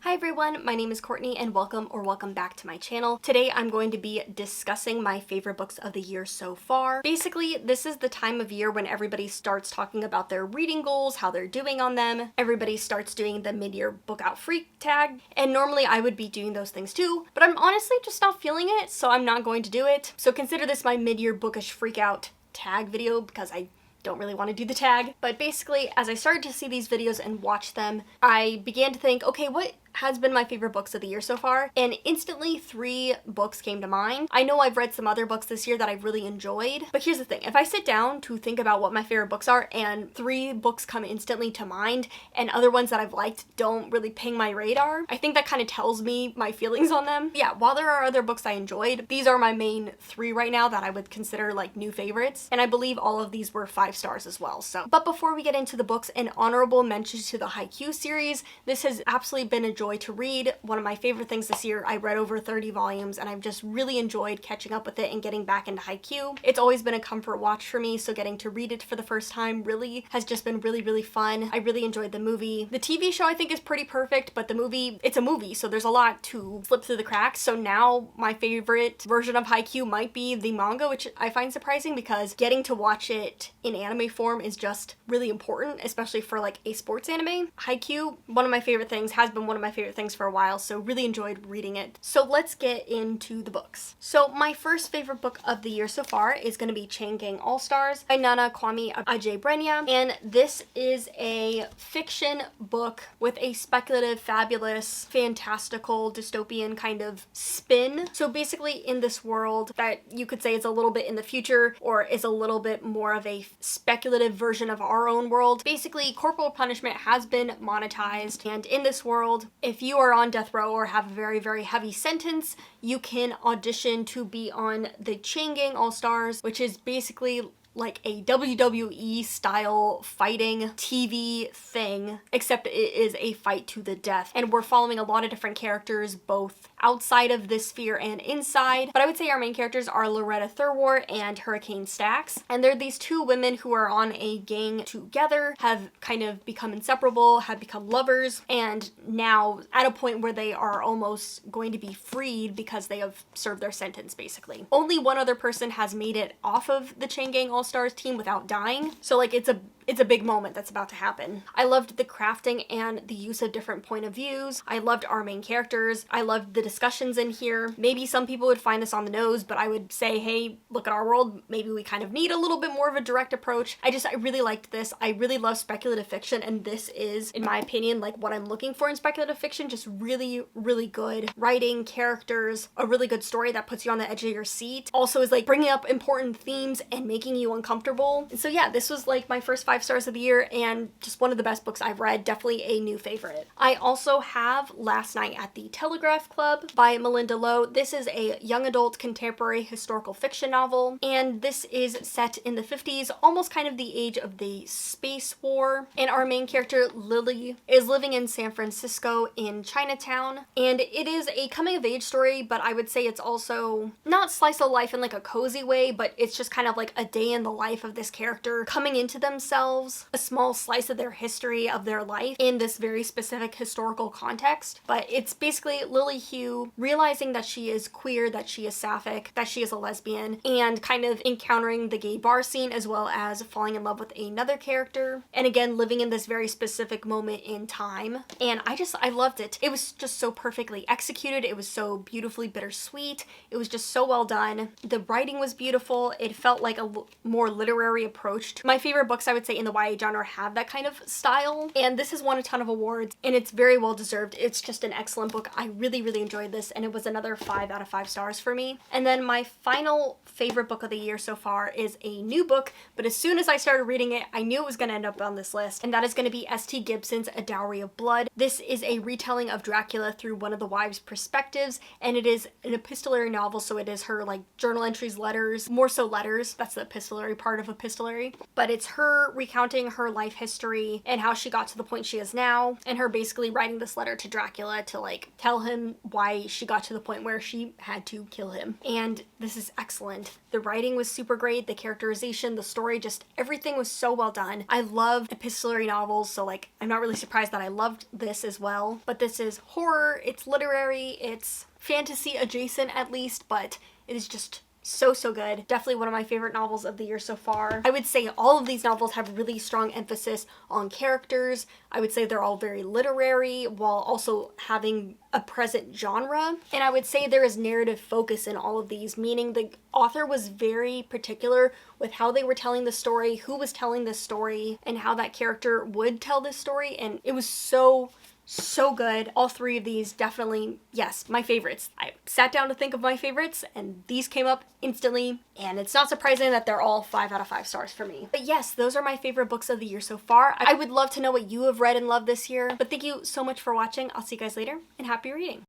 Hi everyone, my name is Courtney and welcome back to my channel. Today I'm going to be discussing my favorite books of the year so far. Basically, this is the time of year when everybody starts talking about their reading goals, how they're doing on them. Everybody starts doing the mid-year book out freak tag, and normally I would be doing those things too, but I'm honestly just not feeling it, so I'm not going to do it. So consider this my mid-year bookish freak out tag video because I don't really want to do the tag. But basically, as I started to see these videos and watch them, I began to think, okay, what has been my favorite books of the year so far? And instantly 3 books came to mind. I know I've read some other books this year that I've really enjoyed, but here's the thing. If I sit down to think about what my favorite books are and 3 books come instantly to mind and other ones that I've liked don't really ping my radar, I think that kind of tells me my feelings on them. Yeah, while there are other books I enjoyed, these are my main 3 right now that I would consider like new favorites, and I believe all of these were 5 stars as well. So, but before we get into the books, an honorable mention to the Haikyuu series. This has absolutely been a joy to read. One of my favorite things this year. I read over 30 volumes and I've just really enjoyed catching up with it and getting back into Haikyuu. It's always been a comfort watch for me, so getting to read it for the first time really has just been really fun. I really enjoyed the movie. The TV show I think is pretty perfect, but the movie, it's a movie, so there's a lot to slip through the cracks. So now my favorite version of Haikyuu might be the manga, which I find surprising because getting to watch it in anime form is just really important, especially for like a sports anime. Haikyuu, one of my favorite things, has been one of my favorite things for a while, so really enjoyed reading it. So let's get into the books. So my first favorite book of the year so far is going to be Chain Gang All-Stars by Nana Kwame Adjei-Brenyah, and this is a fiction book with a speculative, fabulous, fantastical, dystopian kind of spin. So basically in this world that you could say is a little bit in the future or is a little bit more of a speculative version of our own world, basically corporal punishment has been monetized, and in this world, if you are on death row or have a very heavy sentence, you can audition to be on the Chain Gang All-Stars, which is basically like a WWE style fighting TV thing, except it is a fight to the death. And we're following a lot of different characters, both outside of this sphere and inside. But I would say our main characters are Loretta Thurwart and Hurricane Stax. And they're these 2 women who are on a gang together, have kind of become inseparable, have become lovers, and now at a point where they are almost going to be freed because they have served their sentence, basically. Only one other person has made it off of the Chain Gang All-Stars team without dying. So like it's a big moment that's about to happen. I loved the crafting and the use of different point of views. I loved our main characters. I loved the discussions in here. Maybe some people would find this on the nose, but I would say, hey, look at our world. Maybe we kind of need a little bit more of a direct approach. I really liked this. I really love speculative fiction, and this is, in my opinion, like what I'm looking for in speculative fiction. Just really good writing, characters, a really good story that puts you on the edge of your seat. Also is like bringing up important themes and making you uncomfortable. And so yeah, this was like my first 5 stars of the year and just one of the best books I've read. Definitely a new favorite. I also have Last Night at the Telegraph Club by Malinda Lo. This is a young adult contemporary historical fiction novel, and this is set in the 50s, almost kind of the age of the space war. And our main character, Lily, is living in San Francisco in Chinatown, and it is a coming of age story, but I would say it's also not slice of life in like a cozy way, but it's just kind of like a day in the life of this character coming into themselves, a small slice of their history of their life in this very specific historical context. But it's basically Lily Hugh realizing that she is queer, that she is sapphic, that she is a lesbian, and kind of encountering the gay bar scene as well as falling in love with another character, and again living in this very specific moment in time. And I loved it. It was just so perfectly executed. It was so beautifully bittersweet. It was just so well done. The writing was beautiful. It felt like a more literary approach to my favorite books, I would say, in the YA genre have that kind of style, and this has won a ton of awards and it's very well deserved. It's just an excellent book. I really enjoyed this, and it was another 5 out of 5 stars for me. And then my final favorite book of the year so far is a new book, but as soon as I started reading it, I knew it was going to end up on this list, and that is going to be S.T. Gibson's A Dowry of Blood. This is a retelling of Dracula through one of the wives' perspectives, and it is an epistolary novel, so it is her like journal entries, letters, more so letters. That's the epistolary part of epistolary, but it's her recounting her life history and how she got to the point she is now, and her basically writing this letter to Dracula to like tell him why she got to the point where she had to kill him. And this is excellent. The writing was super great, the characterization, the story, just everything was so well done. I love epistolary novels, so like I'm not really surprised that I loved this as well. But this is horror, it's literary, it's fantasy adjacent at least, but it is just so good. Definitely one of my favorite novels of the year so far. I would say all of these novels have really strong emphasis on characters. I would say they're all very literary while also having a present genre. And I would say there is narrative focus in all of these, meaning the author was very particular with how they were telling the story, who was telling this story, and how that character would tell this story. And it was so good. All three of these definitely, yes, my favorites. I sat down to think of my favorites and these came up instantly, and it's not surprising that they're all 5 out of 5 stars for me. But yes, those are my favorite books of the year so far. I would love to know what you have read and loved this year, but thank you so much for watching. I'll see you guys later, and happy reading.